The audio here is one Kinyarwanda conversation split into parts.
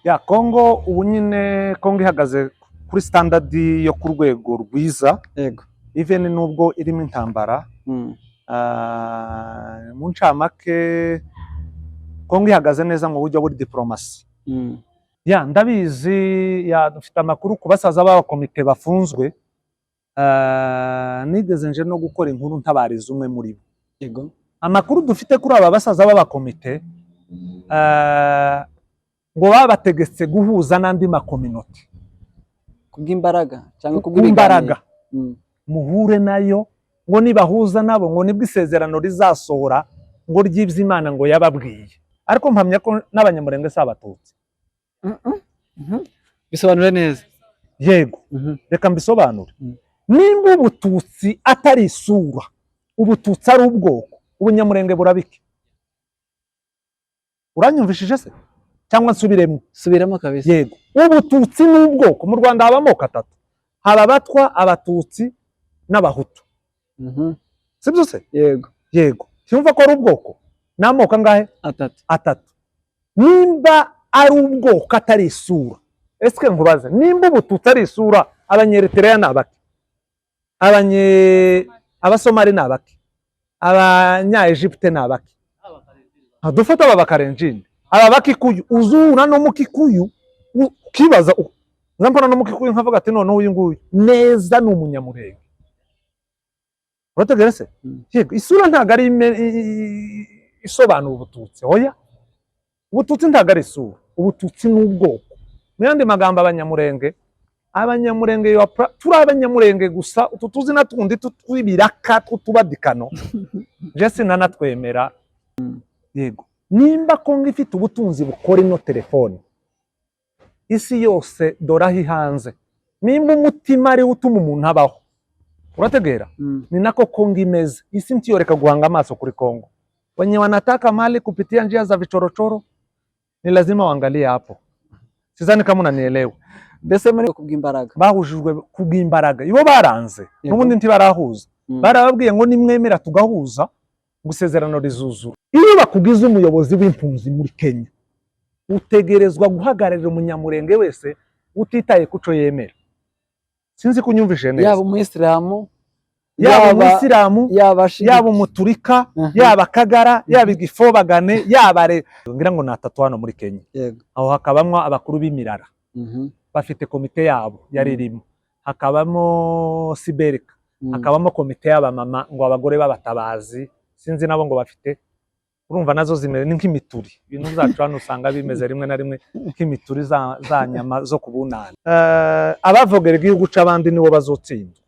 Ya Kongo ubu nyine Kongo ihagaze kuri standard yo ku rwego rwiza, yego even nubwo irimo intambara. Mu ncamake Kongo ihagaze neza mu buryo buri diplomasi. Ya ndabizi, ya dufite amakuru ku basaza b'abakomite bafunzwe. Nigeze nje no gukora inkuru ntabariza umwe muri bo. yego Amakuru dufite kuri aba basaza b'abakomite, ngo babategetse guhuza n'andi makominoti kubw'imbaraga cyangwa kubw'imbaraga. Muhure nayo, ngo nibahuza nabo ngo nibwo isezerano rizasohora ngo ry'ivy'Imana ngo yababwiye. Ariko mpamya ko n'abanyamurenge si abatutsi. bisobanure neza. Yego, reka mbisobanure. Nimba ubututsi atari isura, ubututsi ari ubwoko, ubunyamurenge burabike. Uranyumvishije se cyangwa nsubiremo? Subiramo kabisa. Yego, ubututsi n'ubwoko mu Rwanda haba amoko atatu: haba abatwa, abatutsi n'abahutu. Sibyo se? Yego Yego, cyumva ko ari ubwoko n'amoko angahe? atatu. Nimba ari ubwoko atari isura, eske nkubaze, nimba ubututsi ari isura, abanyeretereya ni abaki? Abasomali ni abaki? Abanya-Egypte ni abaki? Dufata aba bakarenjini, aba bakikuyu, uzura no mu kikuyu ukibaza, nzampana no mu kikuyu nkavuga ati noneho uyu nguyu neza ni umunyamurenge. Urategera se? Yego, isura ntago ari isobanura ubututsi. Oya, ubututsi ntago ari isura, ubututsi ni ubwoko. Mu yandi magambo, abanyamurenge turi abanyamurenge gusa, utu tuzina tundi tw'ibiraka tw'utubadikano je sinanatwemera. Yego, nimba Kongo ifite ubutunzi bukora ino telefone, isi yose dorahi hanze, nimba umutima ari utuma umuntu abaho, urategera? Ni nako Kongo imeze. Isi ntiyoreka guhanga amaso kuri Kongo. Wenye wanataka mali kupitia njia za vichorochoro ni lazima waangalie hapo. Sizani kama unanielewa. Mbese muri kubw'imbaraga, bahujijwe kubw'imbaraga, ibo baranze n'ubundi ntibarahuza. Barababwiye ngo nimwemera tugahuza gusezerano rizuzura. Iyo bakugize umuyobozi w'impunzi muri Kenya, utegerezwa guhagararira umunyamurenge wese utitaye kuco yemera. Sinzi kunyumvishe neza. yaba umuyisilamu, yaba umuyisilamu, yaba umuturika, yaba kagara, yaba igifobagane, yaba ngira ngo natatu hano muri Kenya. Aho hakabamwa abakuru b'imirara, bafite komite yabo yaririmo. Hakabamo Siberika, hakabamo komite y'abamama ngo abagore b'abatabazi, sinzi nabo ngo bafite. Urumva nazo zimeze nk'imituri. Ibintu byacu hano usanga bimeze rimwe na rimwe nk'imituri za nyama zo kubunana. Abavogera igihugu c'abandi nibo bazotsinda.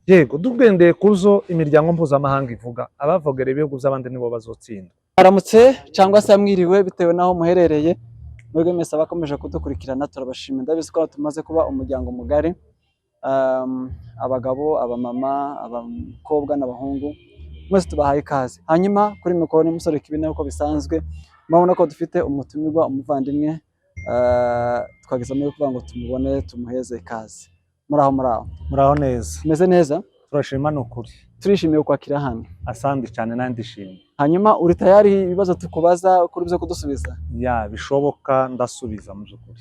Yego, dugendeye kuzo imiryango mpuzamahanga ivuga, abavogera ibihugu by'abandi nibo bazotsinda. Aramutse cyangwa se amwiriwe bitewe naho muherereye. Mwebwe mwese abakomeje kudukurikirana turabashimira. Ndabizi ko tumaze kuba umuryango mugari, abagabo, abamama, abakobwa n'abahungu, mwese tubahaye ikaze. Hanyuma kuri mikoro ni Musore Kibina uko bisanzwe, murabona ko dufite umutumirwa, umuvandimwe, twageze muri kuvuga ngo tumubone tumuheze ikaze. Muraho neza? Meze neza? Turashima n'ukuri. Turishimiye kwakira hano. Asante cyane, nandishimye. Hanyuma uri tayari ibibazo tukubaza kuri byo kudusubiza? Ya bishoboka ndasubiza mu byukuri.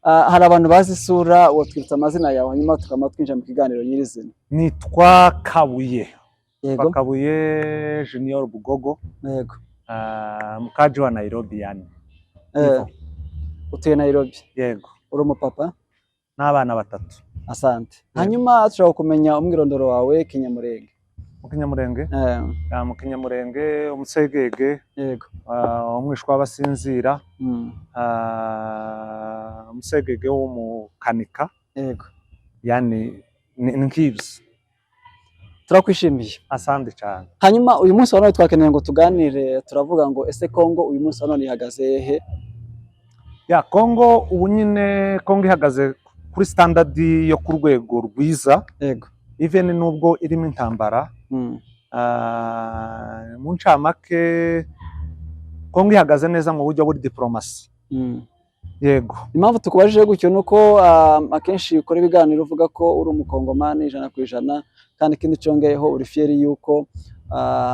Hari abantu bazi isura, watwitse amazina yawe hanyuma tukama twinjira mu kiganiro nyirizina. Nitwa Kabuye. Yego. Kabuye Junior Bugogo. Yego. Mukaji wa Nairobi yani. Utuye Nairobi? Yego. Uri umupapa? N'abana batatu. Asante. Hanyuma turashaka kumenya umwirondoro wawe Kinyamurenge. Mu Kinyamurenge? Mu Kinyamurenge umusegege. Yego. Umwishwa w'abasinzira. Umusegege wo mu Kanika. Yego. Yani nk'ibyo. Turakwishimiye. Asante cyane. Hanyuma uyu munsi wa none twakeneye ngo tuganire, turavuga ngo ese Kongo uyu munsi wa none ihagaze he? Ya Kongo ubu nyine Kongo ihagaze kuri standard yo ku rwego rwiza. Yego. Even nubwo irimo intambara. Mu ncamake Kongo ihagaze neza mu buryo buri diplomasi. Yego. Impamvu tukubajije gutyo nuko akenshi ukora ibiganiro uvuga ko uri umukongomani 100%, kandi ikindi cyongeyeho uri fieri yuko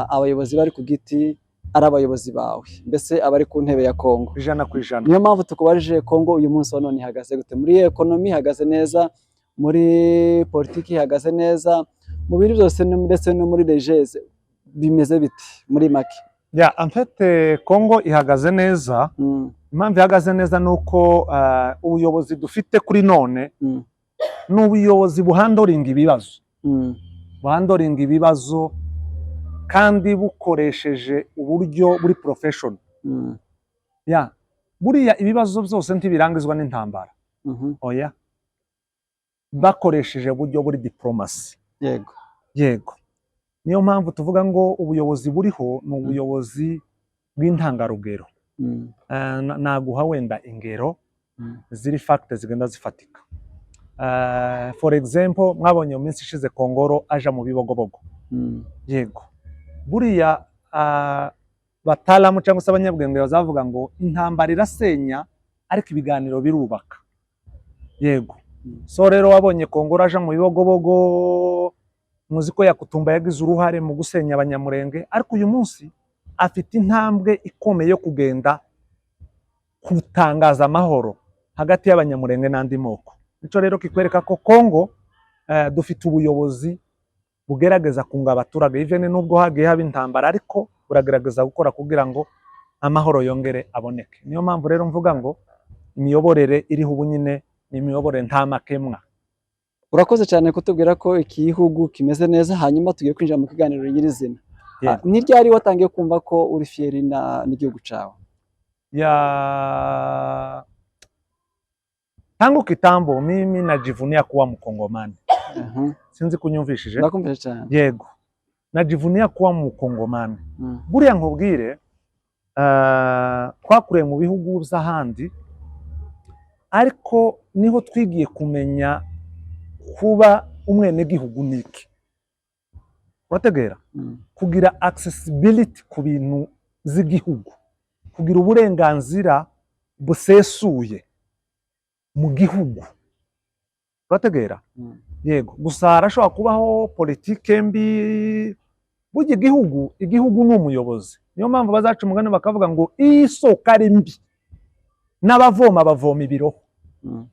abayobozi bari ku giti ari abayobozi bawe mbese abari ku ntebe ya Kongo. 100%. Niyo mpamvu tukubarije Kongo uyu munsi wa none ihagaze gute? Muri ekonomi ihagaze neza, muri politiki ihagaze neza, mu bintu byose ndetse no muri regeze bimeze biti muri make? En fait Kongo ihagaze neza. Impamvu ihagaze neza nuko ubuyobozi dufite kuri none n'ubuyobozi buhandoringa ibibazo. Buhandoringa ibibazo kandi bukoresheje uburyo buri profession. Buriya ibibazo byose ntibirangizwa n'intambara. Oya. Bakoresheje uburyo buri diplomasi. Yego. Niyo mpamvu tuvuga ngo ubuyobozi buriho ni ubuyobozi bw'intangarugero. Naguha wenda ingero ziri fact zigenda zifatika. For example, mwabonye mu minsi ishize Kongoro aja mu Bibogobogo. Yego. Buriya batalamu cyangwa se abanyabwenge bazavuga ngo intambara irasenya ariko ibiganiro birubaka. Yego. So rero wabonye Kongoro aja mu Bibogobogo, muzi ko Yakutumba yagize uruhare mu gusenya Abanyamurenge, ariko uyu munsi afite intambwe ikomeye yo kugenda kutangaza amahoro hagati y'Abanyamurenge n'andi moko. Nico rero kikwereka ko Kongo dufite ubuyobozi bugerageza kunga abaturage, even nubwo hagiye haba intambara, ariko buragerageza gukora kugira ngo amahoro yongere aboneke. Niyo mpamvu rero mvuga ngo imiyoborere iriho ubu nyine ni imiyoborere nta makemwa. Urakoze cyane kutubwira ko igihugu kimeze neza, hanyuma tugiye kwinjira mu kiganiro nyirizina. Ni ryari watangiye kumva ko uri fieri n'igihugu cyawe? Tangu kitambo mimi najivunia kuwa Mkongomani. Sinzi kunyumvishije? Ndakumvise cyane. Yego. Najivunia kuwa Mkongomani. Buriya nkubwire twakuriye mu bihugu by'ahandi, ariko niho twigiye kumenya kuba umwenegihugu niki. Urategera? Kugira accessibility ku bintu z'igihugu, kugira uburenganzira busesuye mu gihugu. Urategera? Yego. Gusa harashobora kubaho politike mbi. Burya igihugu ni umuyobozi. Niyo mpamvu bazaca umugani bakavuga ngo isoko ari mbi n'abavoma bavoma ibiroho.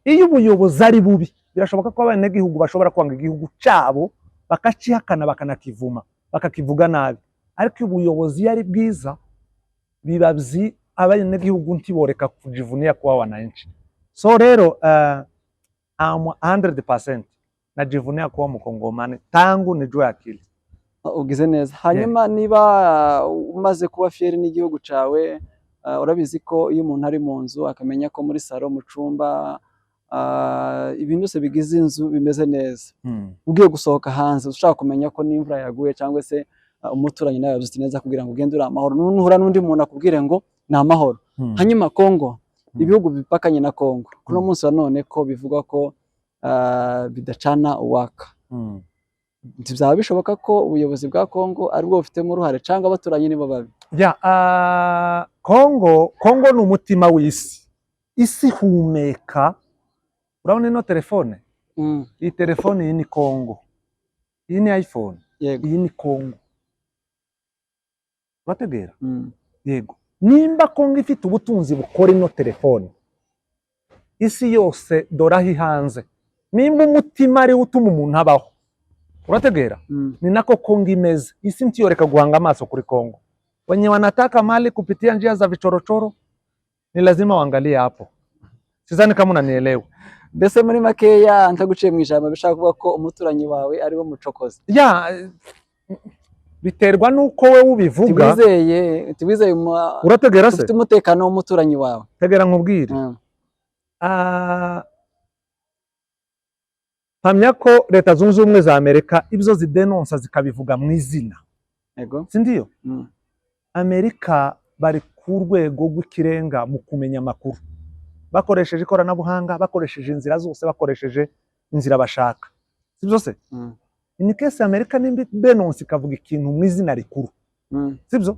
Iyo ubuyobozi ari bubi, birashoboka ko abanyagihugu bashobora kwanga igihugu cyabo bakacihakana bakanakivuma bakakivuga nabi. Ariko ubuyobozi yari bwiza, bibabyi abanyagihugu ntiboreka kujivunia kwa wananchi. So rero I'm 100% najivunia kuwa Mkongomani tangu nijue akili. Ugize neza. Hanyuma niba umaze kuba fieri n'igihugu cyawe, urabizi ko iyo umuntu ari mu nzu akamenya ko muri salo mu cumba ibintu byose bigize inzu bimeze neza, ugiye gusohoka hanze ushaka kumenya ko n'imvura yaguye cyangwa se umuturanyi nawe yavuze neza kugira ngo ugende uri amahoro, nuhura n'undi muntu akubwire ngo ni amahoro. Hanyuma Kongo, ibihugu bipakanye na Kongo kuno munsi wa none ko bivugwa ko bidacana uwaka. Byaba bishoboka ko ubuyobozi bwa Kongo ari bwo bufitemo uruhare cyangwa abaturanyi nibo babi? Kongo ni umutima w'isi. Isi humeka. Urabona ino telefone? Iyi telefone iyi ni Kongo. Iyi ni iPhone. Iyi ni Kongo. Urategera? Yego. Nimba Kongo ifite ubutunzi bukora ino telefone, isi yose dorahi hanze. Nimba umutima ari utuma umuntu abaho, urategera? Ni nako Kongo imeze. Isi ntiyoreka guhanga amaso kuri Kongo. Wenye wanataka mali kupitia njia za vichorochoro ni lazima waangalie hapo. Sizani kama unanielewa. Mbese muri makeya ntaguciye mu ijambo bishaka kuvuga ko umuturanyi wawe ari wo mucokozi? Biterwa nuko we ubivuga. Tibizeye urategera se? Ufite umutekano w'umuturanyi wawe. Tegera nkubwire. Hamya ko Leta Zunze Ubumwe za Amerika ibyo zidenonsa zikabivuga mu izina. Yego. Sindiyo? Amerika bari ku rwego rw'ikirenga mu kumenya amakuru. Bakoresheje ikoranabuhanga, bakoresheje inzira zose, bakoresheje inzira bashaka. Sibyo se? In case Amerika nimba denonsa ikavuga ikintu mu izina rikuru. Sibyo?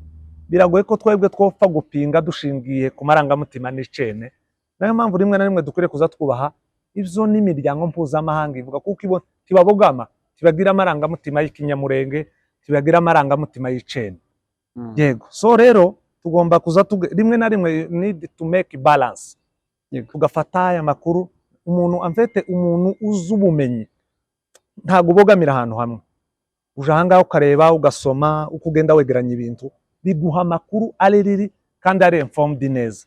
Biragoye ko twebwe twopfa gupinga dushingiye ku marangamutima n'icene. Nayo mpamvu rimwe na rimwe dukwiriye kuza twubaha ibyo n'imiryango mpuzamahanga ivuga, kuko tibabogama, tibagira amarangamutima y'ikinyamurenge, tibagira amarangamutima y'icene. yego. So rero tugomba kuza rimwe na rimwe need to make balance, Yego. tugafata aya makuru. Umuntu amfete, umuntu uzi ubumenyi ntago ubogamira ahantu hamwe, uje ahangaha ukareba ugasoma uko ugenda wegeranya ibintu biguha amakuru areriri kandi ari informed neza.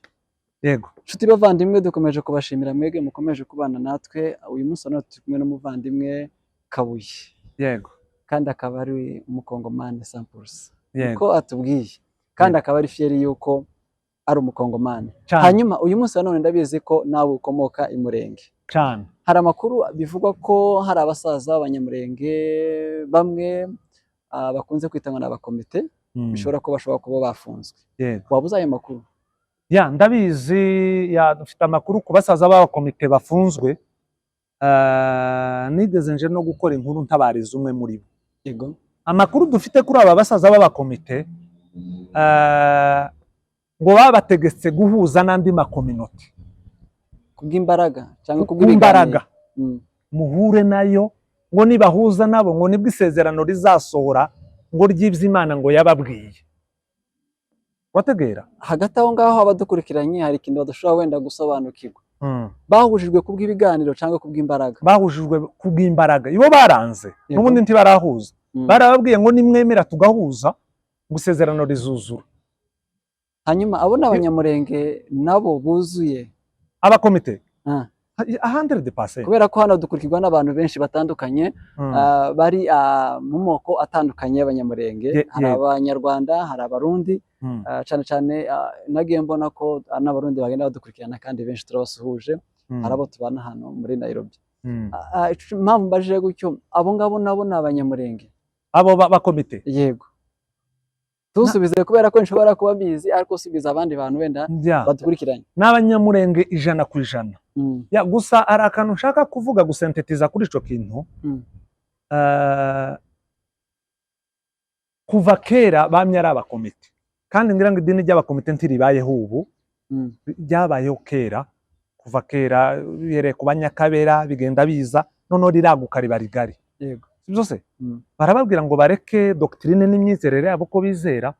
Yego. Nshuti bavandimwe, dukomeje kubashimira mwege mukomeje kubana natwe. Uyu munsi none turi kumwe n'umuvandimwe Kabuye, Yego. kandi akaba ari umukongomani 100%. Yego. Ko atubwiye kandi akaba ari fieri yuko ari umukongomani. Cyane. Hanyuma uyu munsi none ndabizi ko nawe ukomoka i Murenge. Cyane. Hari amakuru bivugwa ko hari abasaza b'abanyamurenge bamwe bakunze kwitanga n'abakomite bishobora kuba bafunzwe. Yego. Wabuze ayo makuru? Ya ndabizi, ya dufite amakuru ku basaza b'abakomite bafunzwe. Nigeze nje no gukora inkuru ntabariza umwe muri bo. Yego. Amakuru dufite kuri aba basaza b'abakomite ngo babategetse guhuza n'andi makominoti kubw'imbaraga cyangwa kubw'imbaraga. Muhure nayo, ngo nibahuza nabo ngo nibwo isezerano rizasohora ngo ry'ivy'Imana ngo yababwiye. Wategera hagati aho ngaho abadukurikiranye hari ikintu badashobora wenda gusobanukirwa. Bahujijwe kubw'ibiganiro cyangwa kubw'imbaraga? Bahujijwe kubw'imbaraga. Ibo baranze n'ubundi ntibarahuza. Barababwiye ngo nimwemera tugahuza ngo isezerano rizuzura. Hanyuma abo n'abanyamurenge nabo buzuye abakomite 100%, kubera ko hano dukurikirwa n'abantu benshi batandukanye bari mu moko atandukanye y'abanyamurenge. Hari abanyarwanda, hari abarundi, cyane cyane nagiye mbona ko n'abarundi bagenda badukurikirana kandi benshi turabasuhuje. Hari abo tubana hano muri Nairobi. Impamvu mbajije gutyo, abo ngabo nabo n'abanyamurenge, abo bakomite? Yego. Tusubize kubera ko nshobora kuba bizi ariko subiza abandi bantu wenda badukurikiranye. N'abanyamurenge 100%. Ya gusa ari akantu nshaka kuvuga gusentetiza kuri ico kintu. Kuva kera bamye ari abakomite, kandi ngira ngo idini ry'abakomite ntiribayeho ubu, ryabayeho kera. Kuva kera biyere ku Banyakabera bigenda biza noneho riraguka riba rigari. Yego. Byose barababwira ngo bareke doctrine n'imyizerere yabo ko bizera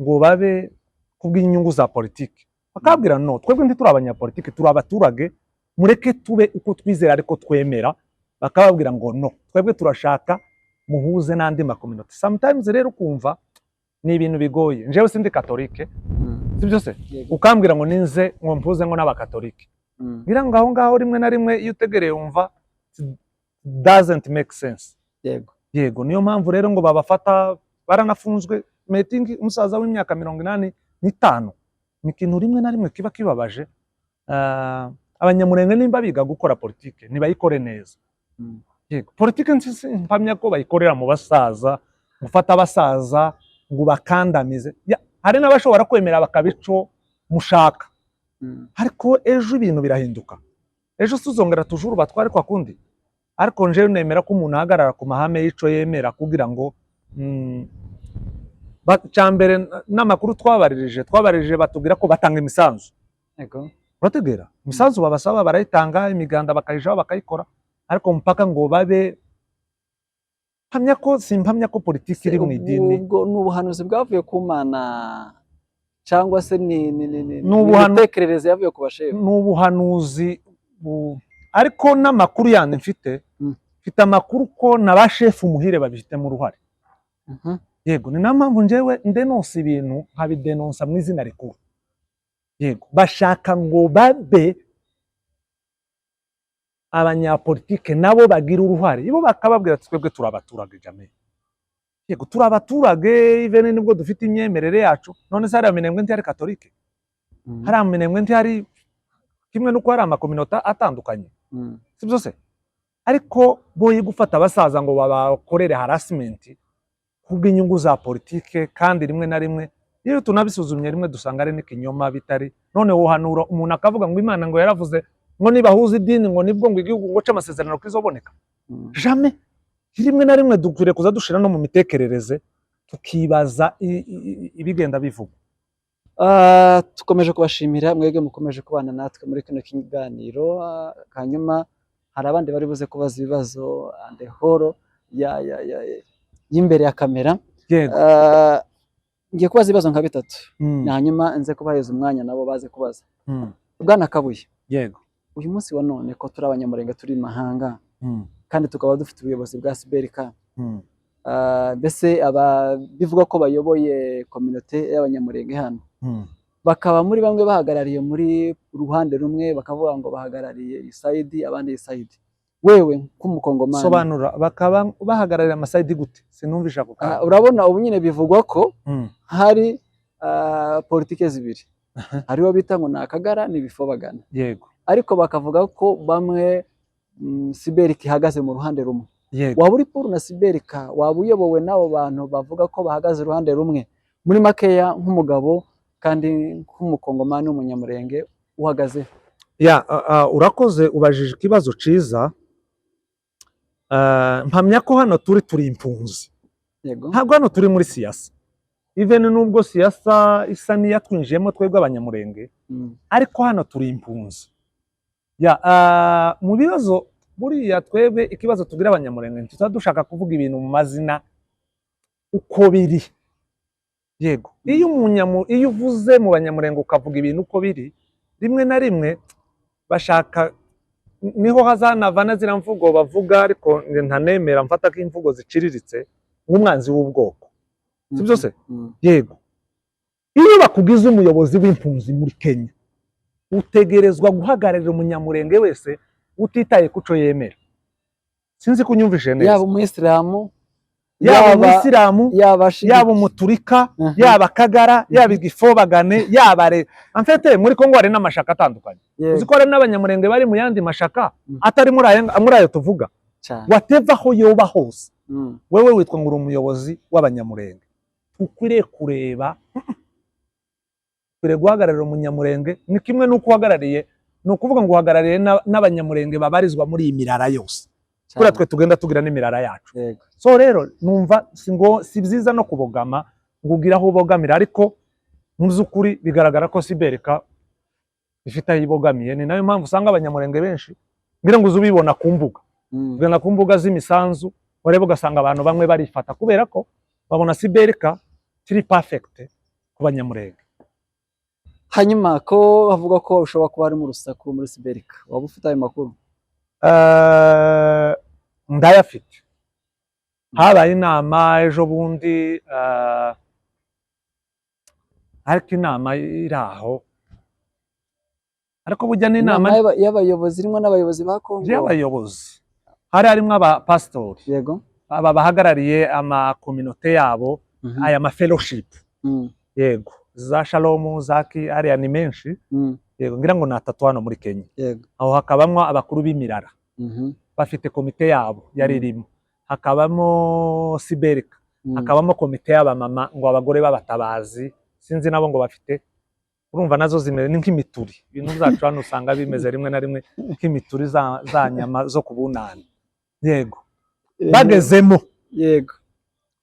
ngo babe kubw'inyungu za politiki. Bakabwira no, twebwe ntituri abanyapolitiki, turi abaturage, mureke tube uko twizera ariko twemera. Bakababwira ngo no, twebwe turashaka muhuze n'andi makominoti. Sometimes rero kumva ni ibintu bigoye. Njewe sindi katolike, sibyo se? Ukambwira ngo ninze ngo mpuze ngo n'abakatolike. Ngira ngo aho ngaho rimwe na rimwe iyo utegereye umva doesn't make sense. Yego. Yego, niyo mpamvu rero ngo babafata baranafunzwe. Meeting umusaza w'imyaka 85 ni ikintu rimwe na rimwe kiba kibabaje. Abanyamurenge nimba biga gukora politike nibayikore neza. Yego, politike mpamya ko bayikorera mu basaza, gufata abasaza ngo bakandamize. Hari n'abashobora kwemera bakabico mushaka. Ariko ejo ibintu birahinduka. Ejo tuzongera tujuru batware kwa kundi. Ariko nje nemera ko umuntu ahagarara ku mahame y'ico yemera kugira ngo cyambere n'amakuru twabaririje batubwira ko batanga imisanzu. Yego. Urategera imisanzu babasaba barayitanga, imiganda bakayijaho bakayikora, ariko mpaka ngo babe simpamya ko politiki iri mu idini. Ubwo n'ubuhanuzi bwavuye ku Mana cyangwa se ni ubutekerereze yavuye ku bashefu? N'ubuhanuzi ariko n'amakuru yandi mfite amakuru ko n'abashefu muhire babifitemo uruhare. Yego, ni nampamvu njewe ndenonsa ibintu nkabidenonsa mu izina rikuru. Yego, bashaka ngo babe abanyapolitike nabo bagira uruhare, ibo bakababwira twebwe turabaturage jamwe. Yego, turabaturage even nibwo dufite imyemerere yacu. None se hari amenemwe nti ari katolike, hari amenemwe nti ari kimwe nuko hari amakominota atandukanye, sibyo se? Ariko boye gufata abasaza ngo babakorere harassment kubw'inyungu za politike, kandi rimwe na rimwe iyo tunabisuzumye rimwe dusanga ari n'ikinyoma bitari. None wohanura umuntu akavuga ngo Imana ngo yaravuze ngo nibahuza idini ngo nibwo ngo igihugu ngo c'amasezerano kizoboneka. Jamais. Rimwe na rimwe dukwiriye kuza dushira no mu mitekerereze tukibaza ibigenda bivuga. Tukomeje kubashimira mwege mukomeje kubana natwe muri kino kiganiro. Hanyuma hari abandi bari buze kubaza ibibazo and horo y'imbere ya kamera. Yego. ngiye kubaza ibibazo nka bitatu Mm. hanyuma nze kubaheza umwanya nabo baze kubaza. Mm. Bwana Kabuye, Yego. uyu munsi wa none ko turi abanyamurenge turi i mahanga Mm. kandi tukaba dufite ubuyobozi bwa Siberika, Mm. mbese bivuga ko bayoboye communauté y'abanyamurenge hano, Mm. bakaba muri bamwe bahagarariye muri ruhande rumwe, bakavuga ngo bahagarariye isayidi abandi isayidi, wewe nk'umukongomani Sobanura, bakaba bahagararira amasayidi gute? Sinumvisha ako kantu. urabona ubu nyine bivugwa ko Mm. hari politike zibiri, hariho bita ngo ni akagara n'ibifobagana, Yego. ariko bakavuga ko bamwe Siberika ihagaze mu ruhande rumwe. Yego. Waba uri puru na Siberika, waba uyobowe n'abo bantu bavuga ko bahagaze uruhande rumwe, muri makeya nk'umugabo kandi nk'umukongomani w'umunyamurenge uhagaze? Ya, urakoze, ubajije ikibazo ciza. Mpamya ko hano turi impunzi. Yego. Ntabwo hano turi muri siyasa. Even nubwo siyasa isa n'iyatwinjiyemo twebwe abanyamurenge, ariko hano turi impunzi. Ya, mu bibazo buriya twebwe ikibazo tugira abanyamurenge, tuba dushaka kuvuga ibintu mu mazina uko biri. Yego. Iyo uvuze mu banyamurenge ukavuga ibintu uko biri, rimwe na rimwe bashaka, niho hazanavana zira mvugo bavuga, ariko ntanemera, mfata ko imvugo ziciriritse nk'umwanzi w'ubwoko. Si byo se? Yego. Iyo bakugize umuyobozi w'impunzi muri Kenya, utegerezwa guhagararira umunyamurenge wese utitaye kuco yemera. Sinzi kunyumvishe neza. Yaba umuyisilamu, yaba umuyisilamu, yaba umuturika, yaba kagara, yaba igifobagane, yaba amfete muri Kongo hari n'amashaka atandukanye. Uzi ko hari n'abanyamurenge bari mu yandi mashaka atari muri ayo tuvuga. Whatever aho yoba hose, wewe witwa ngo uri umuyobozi w'abanyamurenge, ukwiriye kureba, ukwiriye guhagararira umunyamurenge ni kimwe n'uko uhagarariye, ni ukuvuga ngo uhagarariye n'abanyamurenge babarizwa muri iyi mirara yose. Kuri twe tugenda tugira n'imirara yacu. So rero numva si byiza no kubogama ngo ugire aho ubogamira, ariko mu by'ukuri bigaragara ko Siberika ifite aho ibogamiye. Ni nayo mpamvu usanga abanyamurenge benshi ngira ngo uzubibona ku mbuga, ugana ku mbuga z'imisanzu, urebe ugasanga abantu bamwe barifata kubera ko babona Siberika kiri perfect ku banyamurenge. Hanyuma ko bavuga ko ushobora kuba ari mu rusaku muri Siberika, waba ufite ayo makuru? Ndayafite. Habaye inama ejo bundi, ariko inama iraho, ariko bujya n'inama y'abayobozi irimo n'abayobozi ba Kongo. Y'abayobozi hari harimo abapasitori. Yego. Aba bahagarariye amakominote yabo, aya mafellowship. Yego. Za Shalom, zaki ariya ni menshi. Yego, ngira ngo ni 3 hano muri Kenya. Yego. Aho hakabamwo abakuru b'imirara. Bafite komite yabo yari irimo. Hakabamo Siberika. Hakabamo komite y'abamama ngo abagore b'abatabazi. Sinzi nabo ngo bafite, urumva nazo zimere ni nk'imituri. Ibintu byacu hano usanga bimeze rimwe na rimwe nk'imituri za nyama zo kubunana. Yego. Bagezemo. Yego.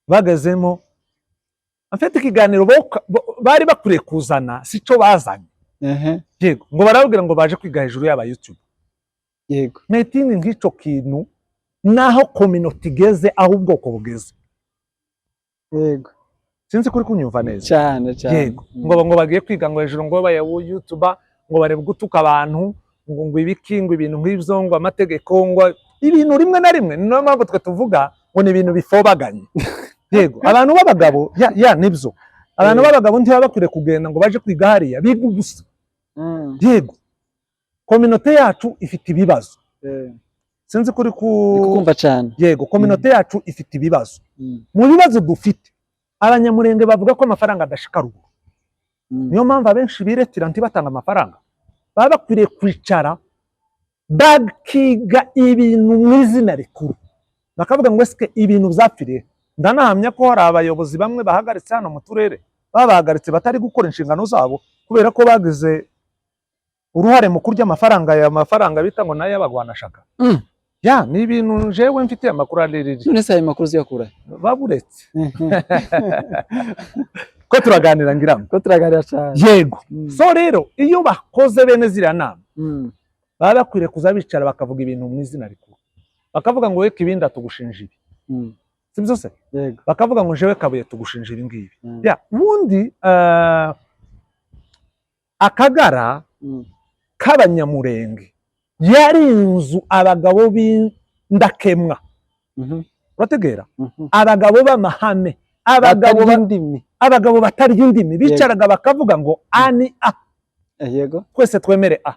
Bagezemo. Afite ikiganiro bari bakuriye kuzana sico bazanye. Yego. Ngo barabwira ngo baje kwiga hejuru y'aba YouTube. Yego. Meeting nk'ico kintu naho community igeze, aho ubwoko bugeze. Yego. Sinzi kuri kunyumva neza. Cyane. Yego. Ngo bagiye kwiga ngo hejuru ngo baya YouTube, ngo barebe gutuka abantu, ngo ibiki, ngo ibintu nk'ibyo, ngo amategeko, ngo ibintu rimwe na rimwe. Niyo mpamvu twe tuvuga ngo ni ibintu bifobaganye. Yego. Abantu b'abagabo nibyo. Abantu b'abagabo ntibaba bakwiye kugenda ngo baje kwiga hariya biga gusa. Yego. Communauté yacu ifite ibibazo. Sinzi kuri kumva cyane. Yego, communauté yacu ifite ibibazo. Mu bibazo dufite, abanyamurenge bavuga ko amafaranga adashika ruguru. Niyo mpamvu abenshi biretira ntibatanga amafaranga. Baba bakwiriye kwicara bakiga ibintu mu izina rikuru, bakavuga ngo eske ibintu byapfiriye. Ndanahamya ko hari abayobozi bamwe bahagaritse hano mu turere, babahagaritse batari gukora inshingano zabo kubera ko bagize uruhare mu kurya amafaranga, ya mafaranga bita ngo nayo abagwanashaka. Ya, ni ibintu jewe mfite amakuru aririri. None se ayo makuru ziyakura baburetse ko turaganira ngiramwe, ko turaganira cyane. Yego. So rero iyo bakoze bene ziriya nama, baba bakwiriye kuza bicara bakavuga ibintu mu izina rikuru, bakavuga ngo weke ibindi atugushinja ibi. sibyo se yego bakavuga ngo jewe Kabuye tugushinjira ingibi Mm. ya ubundi Akagara k'Abanyamurenge yari inzu abagabo b'indakemwa urategera abagabo b'amahame abagabo batarya indimi bicaraga bakavuga ngo a ni a yego twese twemere a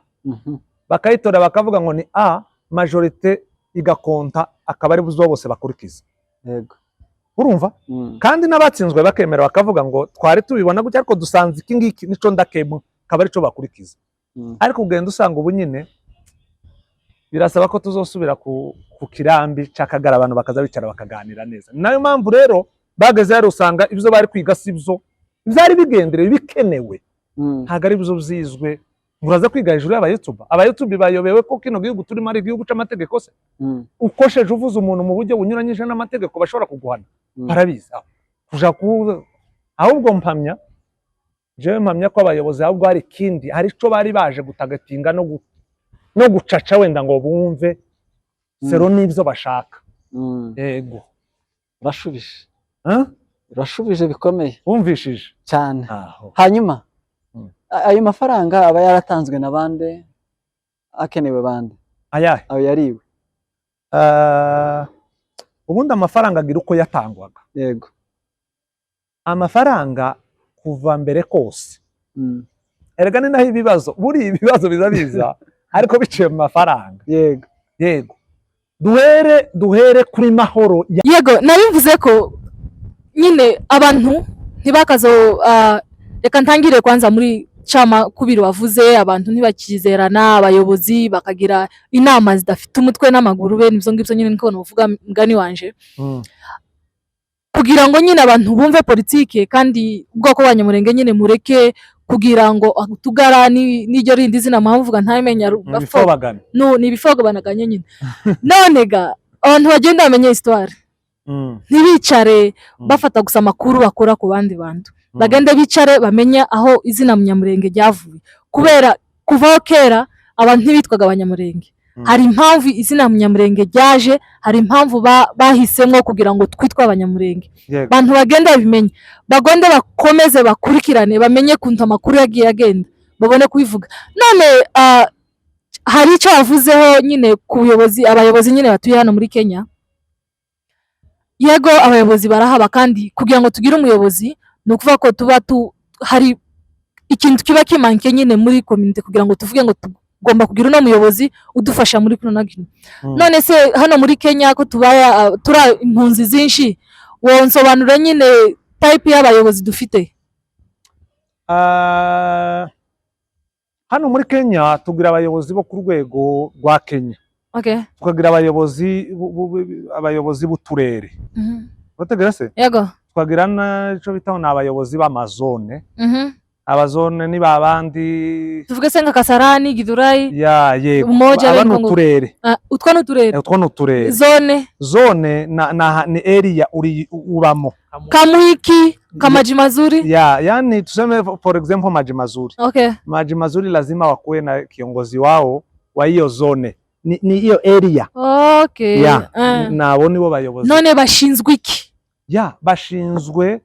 bakayitora bakavuga ngo ni a majorite igakonta akaba ari buzo bose bakurikiza yego urumva kandi n'abatsinzwe bakemera bakavuga ngo twari tubibona gutya ariko dusanze iki ngiki nico ndakemwa akaba ari cyo bakurikiza ariko ugenda usanga ubu nyine birasaba ko tuzosubira ku kirambi cy'Akagara abantu bakaza bicara bakaganira neza nayo mpamvu rero bageze yari usanga ibyo bari kwiga sibyo byari bigenderewe bikenewe ntago ari byo byizwe muraza kwiga hejuru y'abayutubi bayobewe ko kino gihugu turimo ari igihugu c'amategeko se ukosheje uvuze umuntu mu buryo bunyuranyije n'amategeko bashobora kuguhana barabizi kuja ahubwo mpamya ko abayobozi ahubwo hari kindi hari ico bari baje gutagatinga no gucaca wenda ngo bumve sero n'ibyo bashaka yego urashubije bikomeye wumvishije cyane hanyuma ayo mafaranga aba yaratanzwe na bande akenewe bande ayahe ayo yariwe ubundi amafaranga agira uko yatangwaga yego amafaranga kuva mbere kose erega ni naho ibibazo buri ibibazo biza ariko biciye mu mafaranga yego duhere kuri Mahoro yego nabivuze ko nyine abantu ntibakazo reka ntangire kwanza muri cama kubiri wavuze abantu ntibakizerana abayobozi bakagira inama zidafite umutwe n'amaguru be nivyo ngivyo nyine niko novuga mgani wanje kugira ngo nyine abantu bumve politike kandi ubwoko bw'Abanyamurenge nyine mureke kugira ngo Tugara n'iryo rindi zina mpavuga ntayimenya ni ibifogo banaganye nyine none ga abantu bagenda bamenye histoire ntibicare bafata gusa amakuru bakora ku bandi bantu bagende bicare bamenya aho izina Munyamurenge ryavuye kubera kuvaho kera abantu ntibitwaga Abanyamurenge hari impamvu izina Munyamurenge ryaje hari impamvu bahisemwo kugira ngo twitwe Abanyamurenge abantu bagenda bimenye bagonde bakomeze bakurikirane bamenye kunta amakuru yagiye agenda babone kubivuga none hari icyo bavuzeho nyine ku abayobozi nyine batuye hano muri Kenya yego abayobozi barahaba kandi kugira ngo tugire umuyobozi no kuvuga ko tuba hari ikintu kiba kimanke nyine muri community kugira ngo tuvuge ngo tugomba kugira no muyobozi udufasha muri kuno nagino none se hano muri Kenya ko tubaya tura impunzi zinshi wonsobanura nyine type y'abayobozi dufite hano muri Kenya tugira abayobozi bo ku rwego rwa Kenya tukagira abayobozi b'uturere bategera se yego tukagira n'icyo bitaho n'abayobozi b'amazone abazone ni babandi tuvuge se nka Kasarani Githurai yego umoja abantu uturere utwo n'uturere zone ni area uri ubamo Kamwiki Maji Mazuri yani tuseme for example Maji Mazuri Maji Mazuri lazima wakuwe na kiongozi wao wa hiyo zone ni hiyo area nabo nibo bayobozi none bashinzwe iki bashinzwe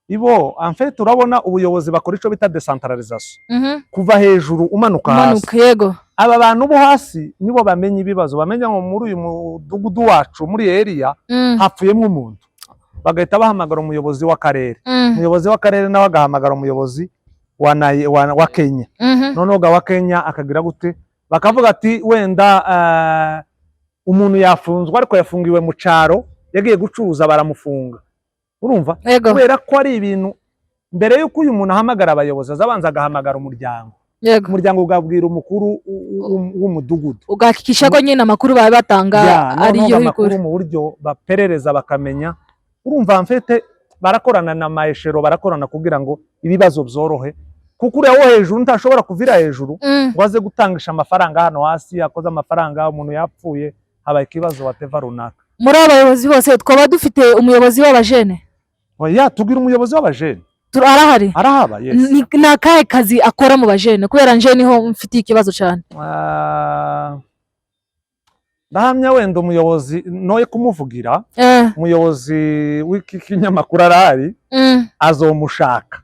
ibo en fait turabona ubuyobozi bakora ico bita decentralisation kuva hejuru umanuka hasi yego aba bantu bo hasi nibo bamenye ibibazo bamenya ngo muri uyu mudugudu wacu muri area hapfuyemo umuntu bagahita bahamagara umuyobozi w'akarere umuyobozi w'akarere nawe agahamagara umuyobozi wa Kenya noneho wa Kenya akagira gute bakavuga ati wenda umuntu yafunzwe ariko yafungiwe mu caro yagiye gucuruza baramufunga urumva kubera ko ari ibintu mbere yuko uyu muntu ahamagara abayobozi azabanza agahamagara umuryango ugabwira umukuru w'umudugudu ugahakikisha ko nyine amakuru baba batanga ariyo hikuru mu buryo baperereza bakamenya urumva mfete barakorana na maeshero barakorana kugira ngo ibibazo byorohe kuko uriya wo hejuru ntashobora kuvira hejuru ngo aze gutangisha amafaranga hano hasi akoze amafaranga umuntu yapfuye habaye ikibazo wateva runaka muri abayobozi bose twaba dufite umuyobozi w'abajene tugira umuyobozi w'abajene arahaba ni akahe kazi akora mu bajene kubera nje niho mfitiye ikibazo cyane ndahamya wenda umuyobozi noye kumuvugira umuyobozi w'iki kinyamakuru arahari azomushaka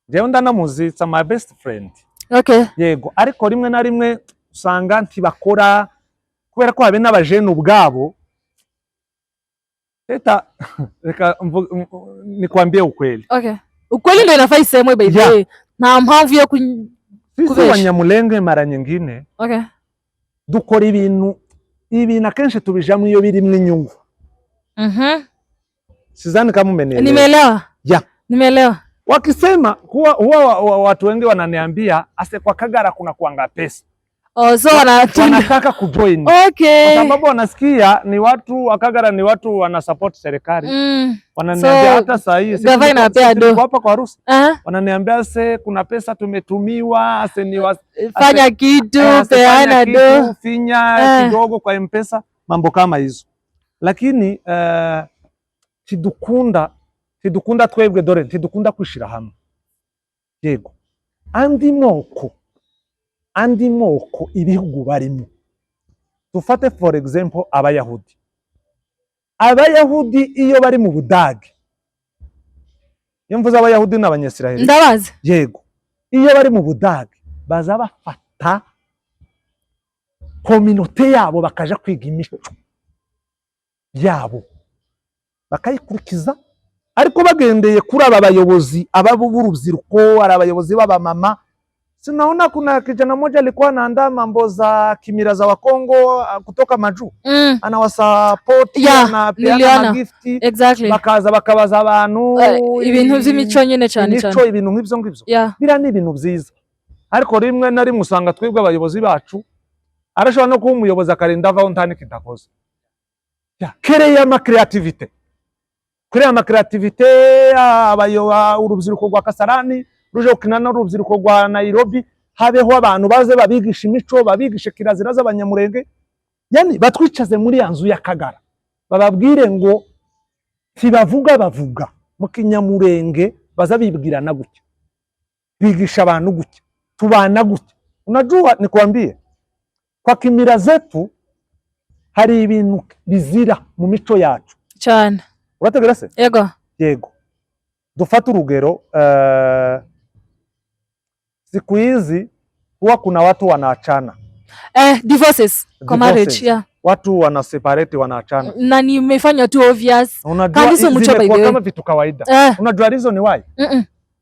jewe ndanamuzi, it's my best friend. Okay. Yego, ariko rimwe na rimwe usanga ntibakora kubera ko habe n'abajene ubwabo. Reka nikwambie ukweli. Okay. Ukweli ndio inafaa isemwe by the way. Nta mpamvu yo sisi Abanyamulenge mara nyingine. Okay. Dukora ibintu akenshi tubijamwe iyo birimwe inyungu. Sizani kama umenielewa. Nimeelewa. Yeah. Nimeelewa. Wakisema huwa watu wengi wananiambia ase kwa Kagara kuna kuanga pesa. So wanataka kujoin. Okay. Kwa sababu wanasikia ni watu wa Kagara ni watu wana support serikali. Wananiambia hata saa hii sisi hapa kwa harusi. Wananiambia se kuna pesa tumetumiwa, ase ni fanya kitu, peana do, finya kidogo kwa M-Pesa, mambo kama hizo. Lakini tidukunda twebwe dore tidukunda kwishira hamwe. Yego. Andi moko ibihugu barimo. Tufate for example Abayahudi. Abayahudi iyo bari mu Budage. Yumvuza Abayahudi n'Abanyesiraheli. Ndabazi. Yego. Iyo bari mu Budage baza bafata communauté yabo bakaja kwiga imico yabo. Bakayikurikiza ariko bagendeye kuri aba bayobozi b'urubyiruko, ari abayobozi b'abamama. Sinaona kuna kijana mmoja alikuwa anaandaa mambo za kimila za Wakongo kutoka Maju. Anawasupport na peana gifti. Exactly. Bakaza bakabaza abantu ibintu by'imico nyine cyane cyane. Imico ibintu nk'ibyo ngibyo. Bira ni ibintu byiza. Ariko rimwe na rimwe usanga twebwe abayobozi bacu arashobora no kuba umuyobozi akarinda avaho ntani kitakoze. Créer ma creativité. Créer ma creativité urubyiruko rwa Kasarani ruje ukinana n'urubyiruko rwa Nairobi, habeho abantu baze babigisha imico, babigisha kirazira z'Abanyamulenge. Yani batwicaze muri yanzu ya Kagara bababwire ngo bavuga mu Kinyamulenge, bazabibwirana gutya, bigisha abantu gutya, tubana gutya. Unajua nikwambie kwa kimila zetu hari ibintu bizira mu mico yacu cyane. Urategera se? Yego. Dufata urugero siku hizi huwa kuna watu wanaachana. Divorces kwa marriage, watu wana separate wanaachana. Na nimefanya tu obvious. Unajua zimekuwa kama vitu kawaida. Unajua reason ni why?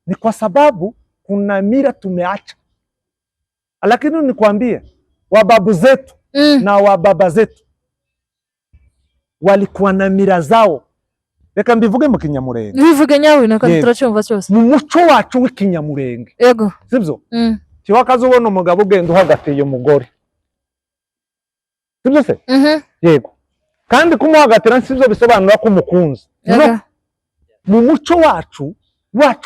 Ni kwa sababu kuna mila tumeacha. Lakini nikwambie wababu zetu na wababa zetu walikuwa na mila zao. Reka mbivuge mu Kinyamulenge. Bivuge nyawe nakandi turacumva cyose. Mu muco wacu w'Ikinyamulenge. Yego. Sibyo? Kiwakaza ubona umugabo ugenda uhagateye umugore. Sibyo se? Yego. Kandi kumuhagatira sibyo bisobanura ko umukunzi. Mu muco wacu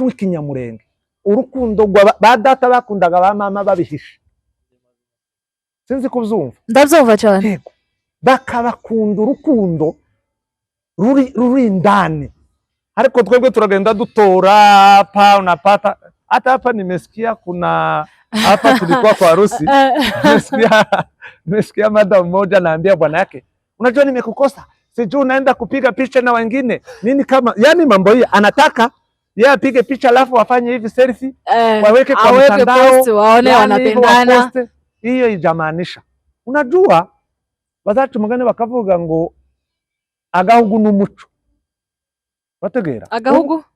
w'Ikinyamulenge urukundo ba data bakundaga ba mama babihisha. Sinzi kubyumva. Ndabyumva cyane. Yego. Bakabakunda urukundo ruri ndani. Ariko twebwe turagenda dutora unapata hata hapa nimesikia kuna hapa tulikuwa kwa harusi. Nimesikia madam mmoja anaambia bwana yake, unajua nimekukosa, sijui unaenda kupiga picha na wengine nini, kama yani mambo hii anataka yeye apige picha alafu wafanye hivi selfie waweke kwa mtandao waone wanapendana. Hiyo ijamaanisha, unajua bazacu mugane bakavuga ngo agahugu n'umuco. Bategera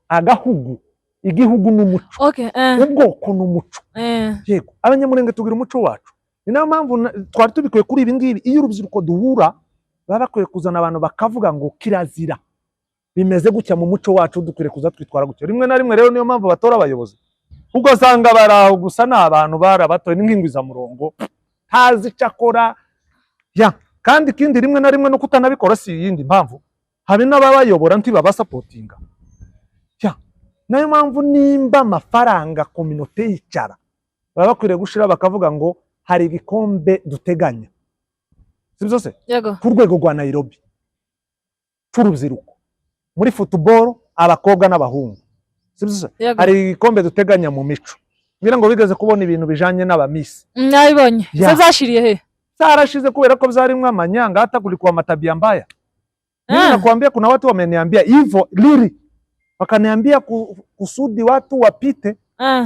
agahugu igihugu n'umuco. Okay. Ubwoko n'umuco. Yego, Abanyamulenge tugira umuco wacu. Ni nayo mpamvu twari tubikuye kuri ibi ngibi. Iyo urubyiruko duhura baba bakwiye kuzana abantu bakavuga ngo kirazira bimeze gutya mu muco wacu, dukwiriye kuza twitwara gutya. Rimwe na rimwe rero niyo mpamvu batora abayobozi ugasanga baraho gusa n'abantu barabatoye n'ingingwiza murongo ntazi cyakora kandi kindi rimwe na rimwe no kutanabikora si yindi mpamvu, habe n'ababayobora ntibaba supportinga. Nayo mpamvu nimba amafaranga communauté yicara baba bakwiriye gushira bakavuga ngo hari igikombe duteganya, sibyo se? Ku rwego rwa Nairobi cy'urubyiruko muri football abakobwa n'abahungu, sibyo se? Hari igikombe duteganya mu mico. Ngira ngo bigeze kubona ibintu bijanye n'abamisi. Nabibonye. Zashiriye he? Zarashize kubera ko byarimwe amanyanga, hata kulikuwa matabia mbaya. Mimi nakwambia kuna watu wameniambia hivyo liri. Wakaniambia kusudi watu wapite,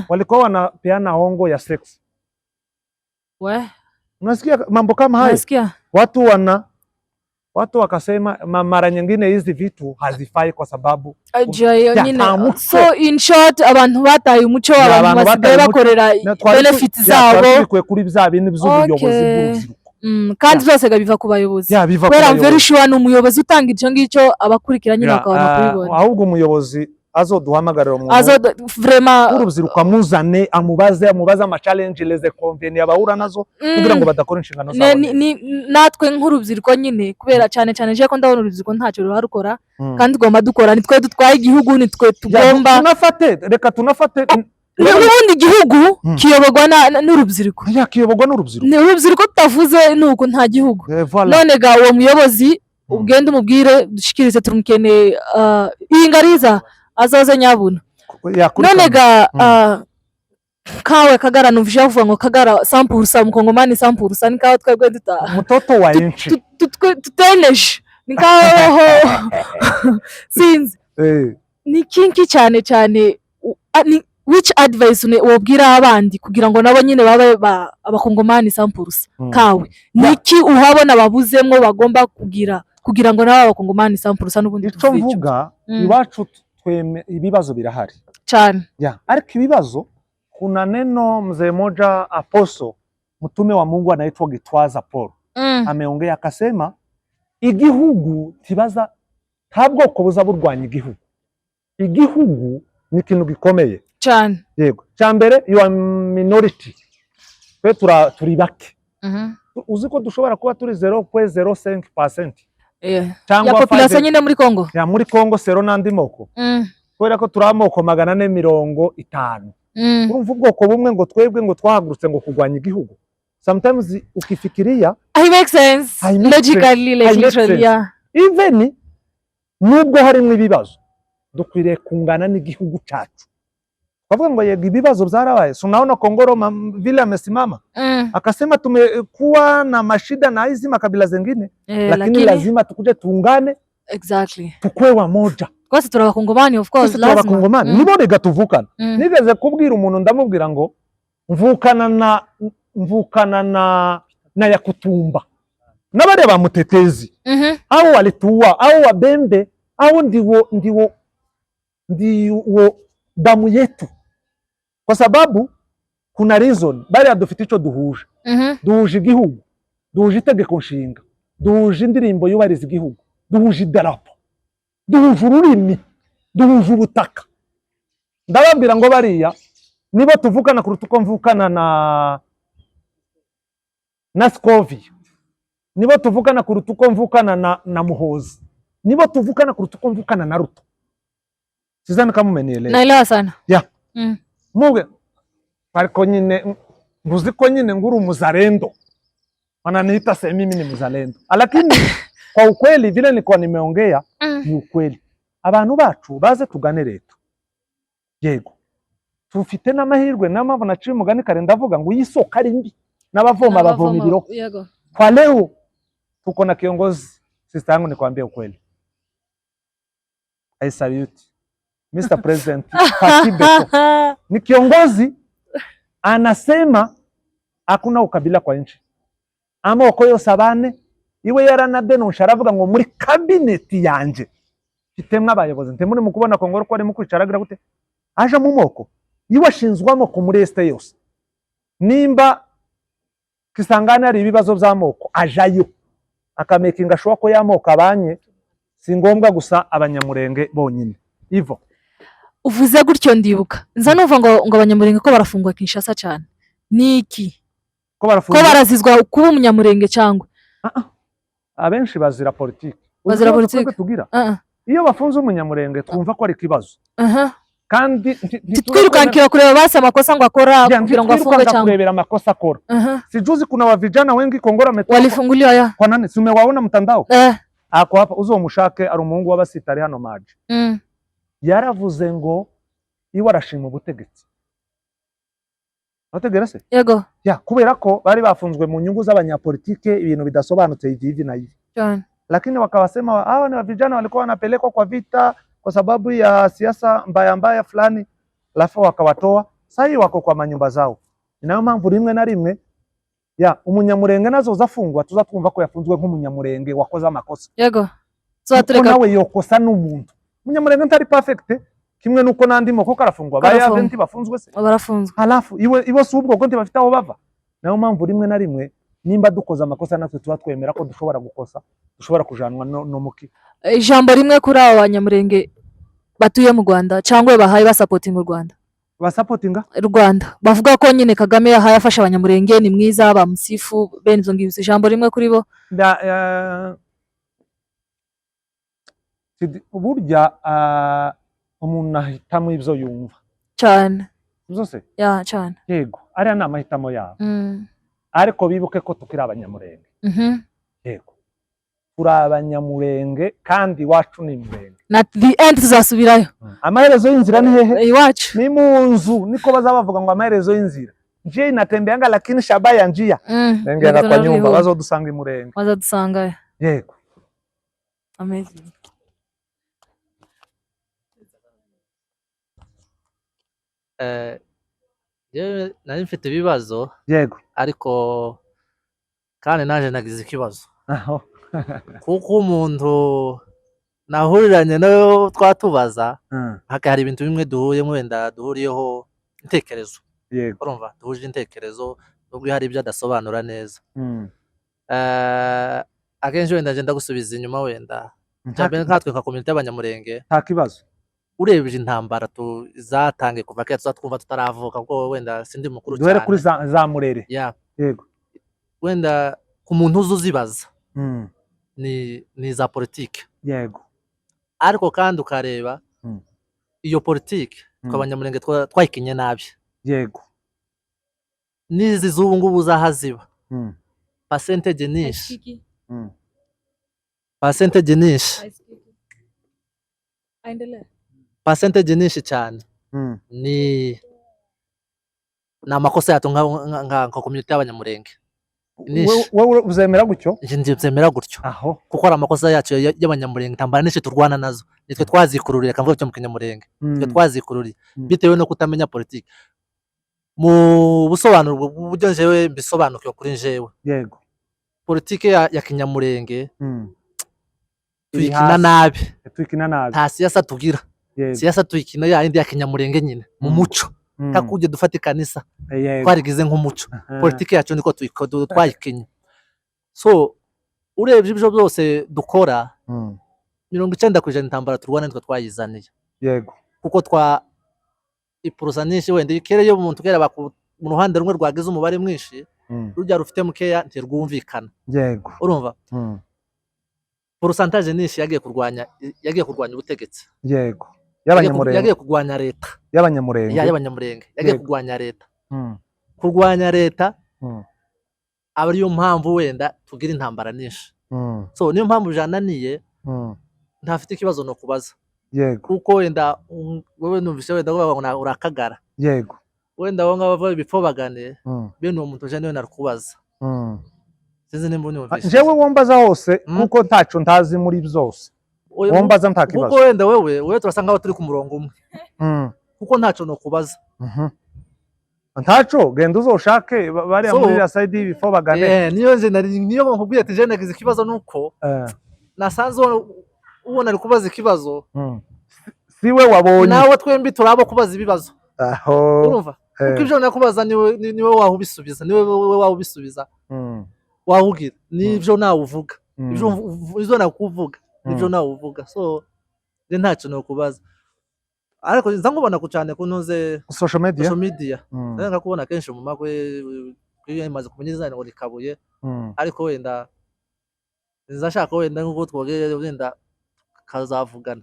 walikuwa wanapeana hongo ya sex. Unasikia mambo kama hayo? Nasikia. Watu wakasema mara nyingine hizi vitu hazifai kwa sababu so in short abantu bataye umuco abantu basigaye bakorera benefits zabo kuri bya bintu by'ubuyobozi bw'urubyiruko. Kandi byose biva ku bayobozi. Kubera very sure n'umuyobozi utanga icyo ngicyo abakurikiranye bakabona kubibona. Ahubwo umuyobozi azoduhamagarira umuntu vraiment urubyiruko amuzane amubaze ama challenge les convenir abahura nazo kugira ngo badakora inshingano zabo. Natwe nk'urubyiruko nyine kubera cyane je ko ndabona urubyiruko ntacyo ruharukora kandi gomba dukora nitwe dutwaye igihugu nitwe tugomba tunafate n'ubundi igihugu kiyoborwa n'urubyiruko. Kiyoborwa n'urubyiruko. Ni urubyiruko tutavuze nuko nta gihugu. None ga uwo muyobozi ubwende umubwire dushikirize turumukene ingariza azoze nyabuna. None ga kawe Kagara numvije avuga ngo Kagara 100% mukongomani 100% nikaho twebwe dutaha mutoto wa inchi tuteneje nikaho sinzi ni kinki cyane which advice wobwira abandi kugira ngo nabo nyine babe abakongomani 100% kawe niki uhabona babuzemwo bagomba kugira ngo nabo abakongomani 100% n'ubundi ico mvuga iwacu tweme ibibazo birahari cyane ariko ibibazo kuna neno mzee moja aposo mtume wa Mungu anaitwa Gitwaza Paul ameongea akasema igihugu tibaza ntabwo ko buza burwanya igihugu ni kintu gikomeye cyane. Yego cyambere you are minority twe turi bake uzi ko dushobora kuba turi 0.05% ya population nyine muri Kongo muri Kongo sero nandi moko kubera ko turi amoko 450 urumva ubwoko bumwe ngo twebwe ngo twahagurutse ngo kugwanya igihugu. Sometimes ukifikiria it makes sense logically literally even nubwo harimo ibibazo dukwiriye kungana n'igihugu cyacu. Bavuga ngo yego ibibazo byarabaye so naona Kongoro vile amesimama akasema tumekuwa na mashida na hizi makabila zingine lakini lazima tukuje tuungane exactly tukwe wa moja kwasi turabakongomani of course lazima turabakongomani nibone gatuvukana. Nigeze kubwira umuntu ndamubwira ngo mvukana na Yakutumba n'abare ba Mutetezi au walituwa au Wabembe au ndiwo damu yetu kwa sababu kuna reason bari adufite ico duhuje duhuje igihugu duhuje itegeko nshinga duhuje indirimbo yubariza igihugu duhuje idarapo duhuje ururimi duhuje ubutaka. Ndababwira ngo bariya niba tuvukana kuruta uko mvukana na Scovia, niba tuvukana kuruta uko mvukana na Muhozi, niba tuvukana kuruta uko mvukana na Ruto. Sizani kama umenielewa. Naelewa sana. Muge ariko nyine nguzi ko nyine nguru umuzalendo wananiita sasa mimi ni mzalendo lakini kwa ukweli vile nilikuwa nimeongea ni ukweli. Abantu bacu baze tugane leta yego tufite n'amahirwe n'amavo naciye umugani kare ndavuga ngo yisoko ari mbi n'abavoma bavoma ibiro yego. Kwa leo tuko na kiongozi sister yangu nikwambia ukweli I salute Mr. President Beto. Ni kiongozi anasema hakuna ukabila kwa nchi amoko yose abane iwe yaranadenosha aravuga ngo muri cabinet yanje fitemwe abayobozi ntemuri mu kubona Kongoro ko ari mu kwicaragira gute aje mu moko iwe ashinzwa amoko muri este yose nimba Kisangani ari ibibazo by'amoko ajayo akamekinga ashwa ko yamoko abanye si ngombwa gusa abanyamurenge bonyine ivo. Uvuze gutyo ndibuka nza numva ngo abanyamurenge ko barafungwa Kinshasa cyane niki ko barazizwa kuba umunyamurenge cyangwa abenshi bazira politiki tugira iyo bafunze umunyamurenge twumva ko ari kibazo kandi titwirukankira kureba basi amakosa ngo akora kugira ngo afungwe cyangwa kurebera amakosa akora. Sijuzi kuna wa vijana wengi Kongora metoko walifunguliwa ya kwa nani simewaona mtandao ako hapa uzo mushake ari umuhungu w'abasitari hano maji yaravuze ngo iwe arashima ubutegetsi Ategera se yego ya kubera ko bari bafunzwe mu nyungu z'abanyapolitike ibintu bidasobanutse hivi na hivi cyane, lakini wakawasema hawa ni vijana walikuwa wanapelekwa kwa vita kwa sababu ya siasa mbaya mbaya fulani, alafu wakawatoa. Sasa wako kwa manyumba zao. Inayo mpamvu rimwe na rimwe ya umunyamurenge nazo zafungwa tuzatwumva ko yafunzwe nk'umunyamurenge wakoze amakosa. yego Kuko nawe yokosa n'umuntu. Umunyamurenge ntari perfect kimwe nuko nandi moko karafungwa baya aventi bafunzwe se barafunzwe, halafu iwe si ubwo gonte bafite aho bava. Nayo mpamvu rimwe na rimwe nimba dukoza amakosa natwe tuba twemera ko dushobora gukosa, dushobora kujanwa no muki. Ijambo rimwe kuri abo banyamurenge batuye mu Rwanda cyangwa bahaye basapotinga u Rwanda, basapotinga Rwanda bavuga ko nyine Kagame yahaye afasha abanyamurenge ni mwiza bamusifu bene izo ngibyo, ijambo rimwe kuri bo burya umuntu ahitamo ibyo yumva cyane zose ya cyane, yego ariya ni amahitamo yabo ariko bibuke ko tukiri abanyamurenge yego turi abanyamurenge kandi iwacu ni murenge na the end tuzasubirayo. Amaherezo y'inzira ni hehe? Iwacu ni mu nzu, niko baza bavuga ngo amaherezo y'inzira njia inatembeanga lakini shaba ya njia ngenda kwa nyumba bazodusanga imurenge bazodusanga yego. Amazing. Nari mfite ibibazo yego ariko kandi naje nagize ikibazo aho kuko umuntu nahuriranye nayo twatubaza haka hari ibintu bimwe duhuye wenda duhuriyeho intekerezo yego urumva duhuje intekerezo nubwo hari ibyo adasobanura neza akenshi wenda agenda gusubiza inyuma wenda cyane nkatwe nka community y'abanyamurenge nta kibazo urebye intambara zatange kuva kera twumva tutaravuka kuko wenda sindi mukuru cyane duhere kuri za murere yego wenda ku muntu uzibaza ni za politike yego ariko kandi ukareba iyo politike tw'abanyamurenge twayikinye nabi yego nizi z'ubu ngubu zahaziba percentage nyinshi percentage nyinshi cyane ni amakosa yacu nka community y'abanyamurenge. Wowe uzemera gutyo? Nje nzemera gutyo kuko ari amakosa yacu y'abanyamurenge tambara nishe turwana nazo nitwe twazikururiye kamvuga cyo mu Kinyamurenge nitwe twazikururiye bitewe no kutamenya politiki mu busobanuro buryo njewe bisobanukiwe kuri njewe yego politiki ya Kinyamurenge tuyikina nabi nta siyasa tugira siyasa tuyikina ya indi ya Kinyamurenge nyine mu muco kakuje dufata kanisa twarigize nk'umuco politiki yacu niko twayikinye. So urebye ibyo byose dukora 90% intambara turwana nitwe twayizaniye yego kuko ipurusanishe wenda ikereyo umuntu kera mu ruhande rumwe rwagize umubare mwinshi rujya rufite mukeya ntirwumvikana yego urumva pourcentage nishi yagiye kurwanya ubutegetsi yego yagiye kurwanya leta y'abanyamurenge yagiye kurwanya leta kurwanya leta aba ariyo mpamvu wenda tugira intambara nyinshi. So niyo mpamvu jananiye ntafite ikibazo no kubaza yego kuko wenda wewe numvise wenda ngo urakagara yego wenda wonga bava bipfobagane bene uwo muntu je niwe narukubaza sinzi nimba nyumvise jewe wombaza hose kuko ntaco ntazi muri byose wombaza nta kibazo kuko wenda wewe turasanga aho turi ku murongo umwe kuko ntaco no kubaza ntaco genda uzoshake bari muri ya side y'ibifobagane niyo nkubwiye ati je nagize ikibazo nuko nasanze ubona ari kubaza ikibazo siwe wabonye nawe twembi turabo kubaza ibibazo aho urumva kuko ibyo nakubaza niwe wahubisubiza niwe wahubisubiza wahugira nivyo nawe uvuga ivyo nakuvuga nivyo nawe uvuga. So je ntacyo no kubaza ariko nzangubona ku cyane kunoze social media nanga kubona kenshi mu makwe imaze kumenyeza ngo rikabuye ariko wenda nzashaka wenda ngo twogere wenda kazavugana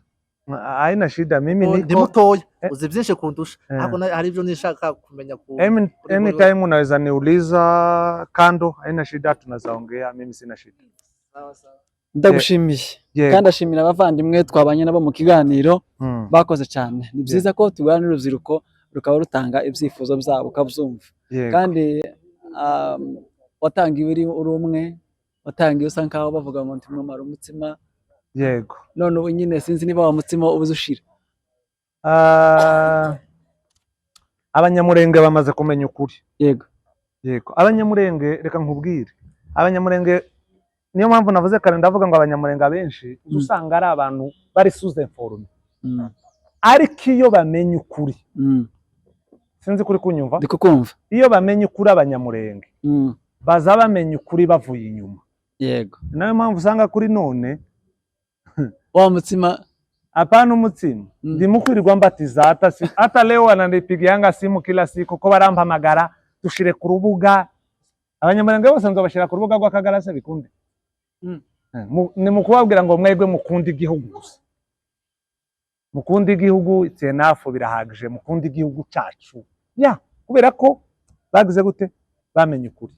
aina shida mimi ndi mutoya uzi byinshi kundusha ariko hari ibyo nishaka kumenya ku anytime unaweza niuliza kando aina shida tunazaongea mimi sina shida. Ndagushimiye kandi ashimira abavandimwe twabanye nabo mu kiganiro bakoze cyane. Ni byiza ko tuganira n'urubyiruko rukaba rutanga ibyifuzo byabo ukabyumva. kandi watangiye uri umwe, watangiye usa nkaho bavuga ngo ntimumara umutsima. Yego. None ubu nyine sinzi niba wa mutsima ubuze ushira. Abanyamurenge bamaze kumenya ukuri. Yego. Yego. Abanyamurenge reka nkubwire. Abanyamurenge niyo mpamvu navuze kare ndavuga ngo abanyamurenge abenshi usanga ari abantu bari sous-informé. Ariko iyo bamenye ukuri. Sinzi kuri kunyumva. Ndiko kumva. Iyo bamenye ukuri abanyamurenge. Baza bamenye ukuri bavuye inyuma. Yego. Nayo mpamvu usanga kuri none wa mutsima hapana umutsima. Ndimukwirirwa mbatiza hata leo wananipigianga simu kila siku ko barampamagara dushire ku rubuga. Abanyamurenge bose nzobashira ku rubuga rw'Akagara se bikunde. Ni mukubabwira ngo mwegwe mukunda igihugu gusa. Mukunda igihugu itenafu birahagije, mukunda igihugu cyacu. Kubera ko bagize gute bamenye ukuri.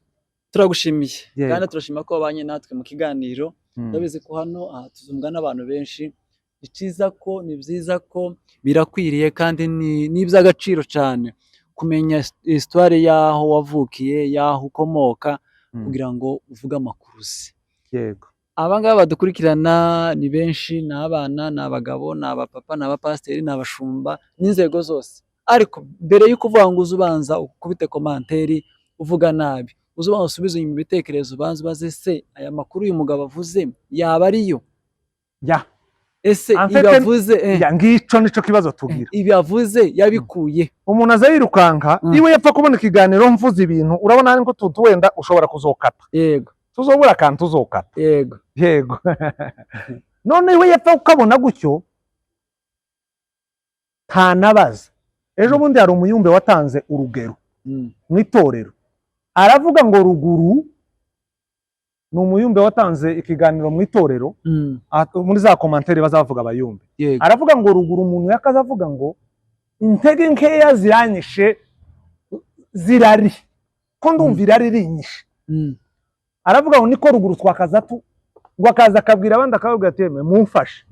Turagushimiye kandi turashima ko babanye natwe mu kiganiro. Ndabizi ko hano tuzumva n'abantu benshi. Iciza ko ni byiza ko birakwiriye kandi ni iby'agaciro cyane kumenya histoire yaho wavukiye, yaho ukomoka kugira ngo uvuge amakuru se. Yego. Abangaba badukurikirana ni benshi, ni abana, ni abagabo, ni abapapa, ni abapasiteri, ni abashumba n'inzego zose. Ariko mbere y'uko uvuga ngo uzubanza ukubite komanteri uvuga nabi, uzubanza usubize inyuma ibitekerezo, ubanza ubaze se aya makuru uyu mugabo avuze yaba ariyo. Ese ibavuze ngico nico kibazo tugira. Ibiavuze yabikuye. Umuntu aza yirukanka iwe yapfa kubona ikiganiro mvuze ibintu urabona ari ngo tuwenda ushobora kuzokata. Yego. Tuzobura kandi tuzokata. Yego. Yego. None iwe yapfa ukabona gutyo ntanabaza. Ejo bundi hari umuyumbe watanze urugero mu itorero. Aravuga ngo ruguru ni umuyumbe watanze ikiganiro mu itorero muri za komantere bazavuga abayumbe. Aravuga ngo ruguru umuntu yakaza avuga ngo intege nkeya ziranyishe zirari ko ndumva irari rinyishe. Aravuga ngo niko ruguru twakaza ngo akaza akabwira abandi akababwira ati mumfashe.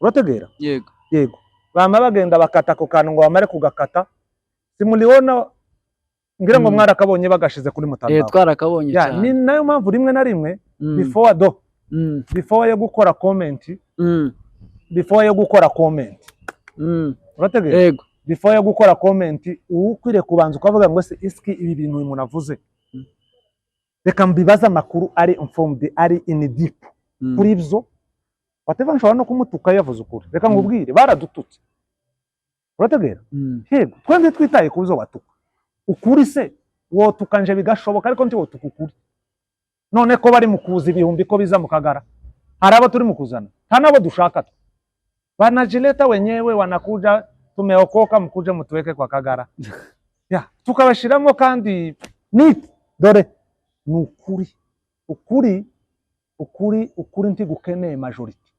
Urategera? Yego. Yego. Bama bagenda bakata ko kantu ngo bamare kugakata. Simuliona ngira ngo mwarakabonye bagashize kuri mutandao. Twarakabonye cyane. Ni nayo mpamvu rimwe na rimwe before yo gukora comment urategera? Yego. Before yo gukora comment ukwiriye kubanza ukavuga ngo se iski ibi bintu uyu muntu avuze reka mbibaza amakuru ari informed ari in deep kuri byo wateva nshobora no kumutuka yavuze ukuri. Reka ngubwire baradututse. Urategera? Yego. Twende twitaye kuzo watuka. Ukuri se wo tukanje bigashoboka ariko nti wo tukukuri. None ko bari mukuza ibihumbi ko biza mu Kagara. Hari abo turi mukuzana. Nta nabo dushaka. Banajileta wenyewe wanakuja tumeokoka mkuje mutuweke kwa Kagara. Tukabashiramo kandi dore nukuri. Ukuri ntigukeneye majority.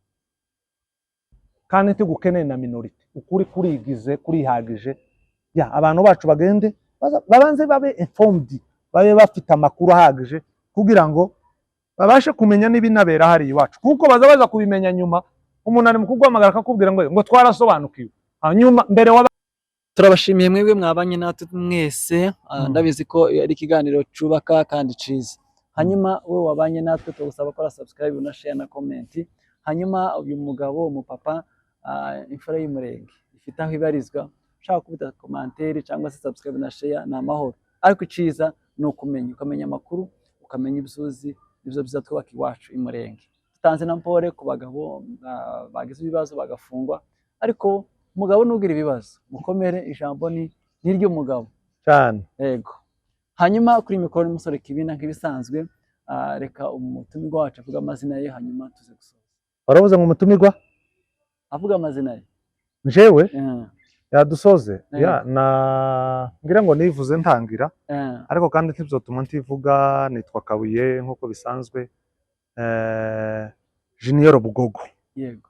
Kandi ntigukeneye na minority. Ukuri kurigize kurihagije. Abantu bacu bagende babanze babe informed, babe bafite amakuru ahagije kugira ngo babashe kumenya n'ibinabera hari iwacu. Kuko baza kubimenya nyuma umuntu ari mukugwamagara akakubwira ngo twarasobanukiwe. Hanyuma mbere turabashimiye mwebwe mwabanye natwe mwese. Ndabizi ko ari ikiganiro cubaka kandi ciza. Hanyuma wowe wabanye natwe tugusaba ko subscribe na share na comment. Hanyuma uyu mugabo umupapa imfura y'umurenge ifite aho ibarizwa ushaka kubita komanteri cyangwa se subscribe na share na amahoro. Ariko ciza no ukamenya amakuru, ukamenya ibisuzi ibyo bizatwubaka iwacu imurenge. Tutanze na mpore ku bagabo bagize ibibazo bagafungwa, ariko umugabo nugira ibibazo mukomere, ijambo ni ry'umugabo cyane. Yego. Hanyuma kuri mikoro n'umusore Kibina nk'ibisanzwe, reka umutumirwa wacu avuga amazina ye hanyuma tuze gusoza. Waravuze ngo umutumirwa avuga amazina ye? Njewe yadusoze ngira ngo nivuze ntangira, ariko kandi ntibizotuma ntivuga. Nitwa Kabuye nk'uko bisanzwe, Junior Bugogo. Yego.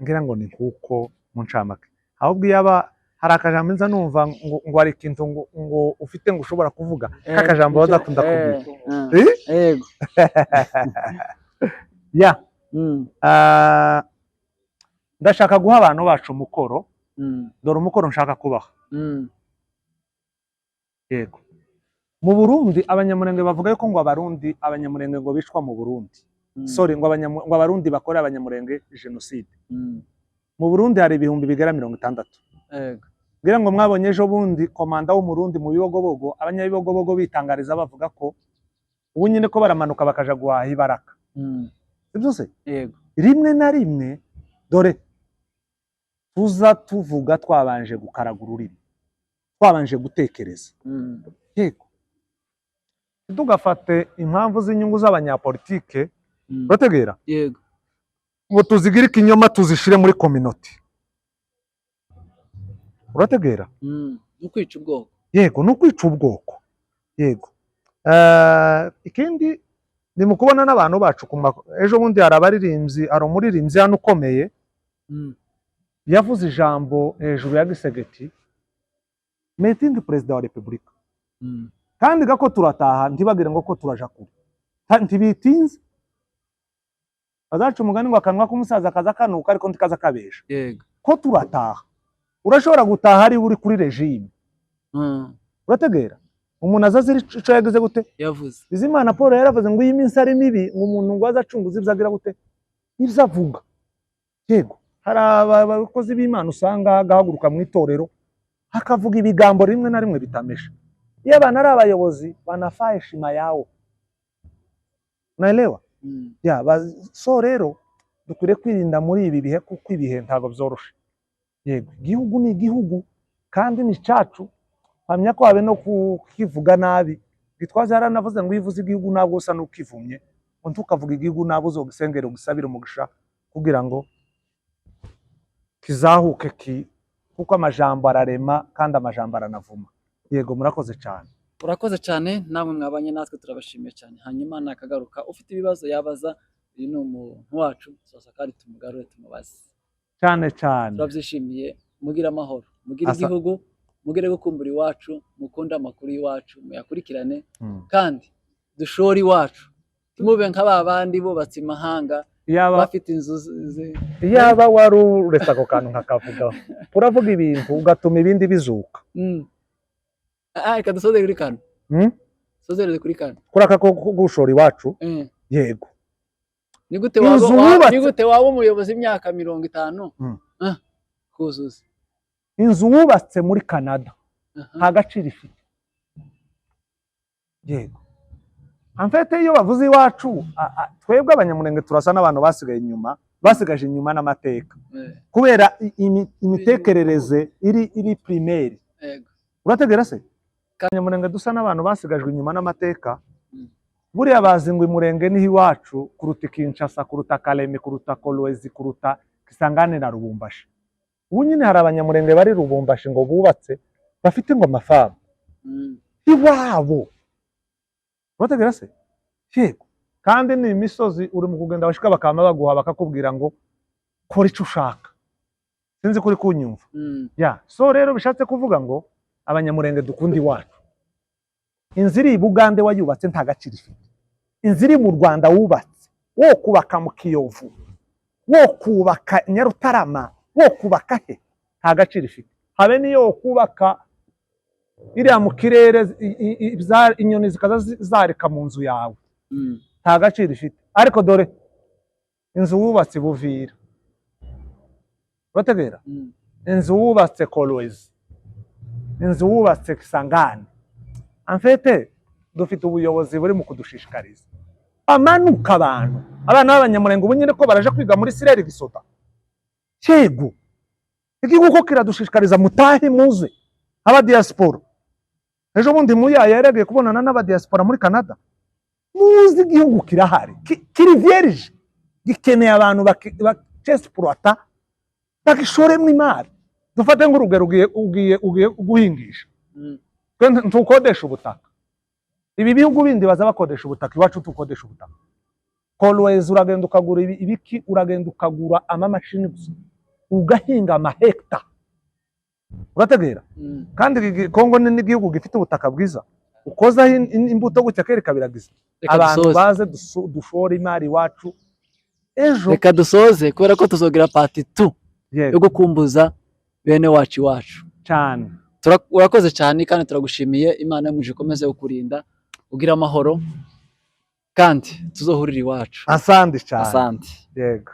Ngira ngo ni nkuko mu ncamake. Ahubwo yaba hari akajambo nza numva ngo ari ikintu ngo ufite ngo ushobora kuvuga kakajambo bazakunda kuvuga. Yego. Ndashaka guha abantu bacu umukoro. Dore umukoro nshaka kubaha. yego mu Burundi abanyamurenge bavuga yuko ngo abanyamurenge ngo bicwa mu Burundi sorry ngo abarundi bakora abanyamurenge genocide mu Burundi hari ibihumbi bigera 60. yego ngira ngo mwabonye ejo bundi komanda wo mu Burundi mu Bibogobogo abanyabibogobogo bitangariza bavuga ko ubu nyine ko baramanuka bakaja guhaha ibaraka sibyo se yego rimwe na rimwe dore tuza tuvuga twabanje gukaraga ururimi twabanje gutekereza yego tugafate impamvu z'inyungu z'abanyapolitike urategera yego ngo tuzigira ikinyoma tuzishire muri community urategera ukwica ubwoko yego n'ukwica ubwoko yego ikindi ni mu kubona n'abantu bacu ejo bundi hari abaririmbyi hari umuririmbyi hano ukomeye yavuze ijambo hejuru ya Gisegeti meeting perezida wa repubulika kandi gako turataha ntibagire ngo ko turaja kure ntibitinze azaca umugani ngo akanwa k'umusaza kaza kanuka ariko ntikaza kabesha yego ko turataha urashobora gutaha ari uri kuri regime urategera umuntu azazira ico yagize gute yavuze Bizimana Paul yaravuze ngo iyi minsi ari mibi ngo umuntu ngo azacunguza ivyagira gute ivyo avuga yego hari abakozi b'Imana usanga gahaguruka mu itorero hakavuga ibigambo rimwe na rimwe bitamesha iyo abantu ari abayobozi banafaa heshima yao unaelewa so rero dukwiye kwirinda muri ibi bihe kuko ibihe ntago byoroshe yego igihugu ni igihugu kandi ni cacu hamya ko habe no kukivuga nabi gitwaza yaranavuze ngo ivuze igihugu nabwo usa n'ukivumye undi ukavuga igihugu nabo uzogisengera ugisabira umugisha kugira ngo kizahuke kuko amajambo ararema kandi amajambo aranavuma yego murakoze cyane urakoze cyane namwe mwabanye natwe turabashimiye cyane hanyuma nakagaruka ufite ibibazo yabaza uyu ni umuntu wacu sosa kandi tumugarure tumubaze cyane cyane turabyishimiye mugira amahoro mugira igihugu mugire gukumbura iwacu mukunda amakuru y'iwacu muyakurikirane kandi dushore iwacu tumube nk'ababandi bubatse imahanga bafite inzu yaba wari uretse ako kantu nkakavuga uravuga ibintu ugatuma ibindi bizuka reka dusozere kuri kano sozereze kuri kano kuraka ko gushora iwacu yego ni gute waba umuyobozi imyaka 50 kuzuza inzu wubatse muri Canada nta gaciro ifite yego amfete iyo bavuze iwacu twebwe abanyamurenge turasa n'abantu basigaje inyuma n'amateka kubera imitekerereze iri primaire urategera se abanyamurenge dusa n'abantu basigajwe inyuma n'amateka buriya bazi ngo imurenge niho iwacu kuruta Kinshasa kuruta Kalemi kuruta Kolwezi kuruta Kisangani na Lubumbashi ubu nyine hari abanyamurenge bari Lubumbashi ngo bubatse bafite ngo amafamu iwabo urategera se yego kandi ni imisozi uri mu kugenda bashika bakama baguha bakakubwira ngo kora ico ushaka sinzi kuri kunyumva so rero bishatse kuvuga ngo abanyamurenge dukunda iwacu inziri Bugande wayubatse nta gaciro ifite inziri mu Rwanda wubatse wo kubaka mu Kiyovu wo kubaka Nyarutarama wo kubaka he nta gaciro ifite habe niyo kubaka iriya mu kirere inyoni zikaza zareka mu nzu yawe nta gaciro ifite ariko dore inzu wubatse Buvira urategera inzu wubatse Kolwezi inzu wubatse Kisangani amfete dufite ubuyobozi buri mu kudushishikariza amanuka abantu abana b'abanyamurenge ubu nyine ko baraje kwiga muri Sireri Gisota yego igihugu ko kiradushishikariza mutahe muze aba diaspora ejo bundi muya yaregeye kubonana n'aba diaspora muri Canada muzi igihugu kirahari kiri vierge gikeneye abantu bakexploita bakishoremwe imari dufate nk'urugero ugiye guhingisha ntukodesha ubutaka ibi bihugu bindi baza bakodesha ubutaka iwacu tukodesha ubutaka Kolwezi uragenda ukagura ibiki uragenda ukagura amamashini gusa ugahinga amahekta urategera kandi Kongo ni igihugu gifite ubutaka bwiza ukozaho imbuto gutya kereka biragiza abantu baze dushora imari iwacu ejo reka dusoze kubera ko tuzogira part 2 yo gukumbuza bene wacu iwacu cyane urakoze cyane kandi turagushimiye. Imana yo muje ikomeze kukurinda ugira amahoro kandi tuzohurira iwacu. Asante cyane. Asante. Yego.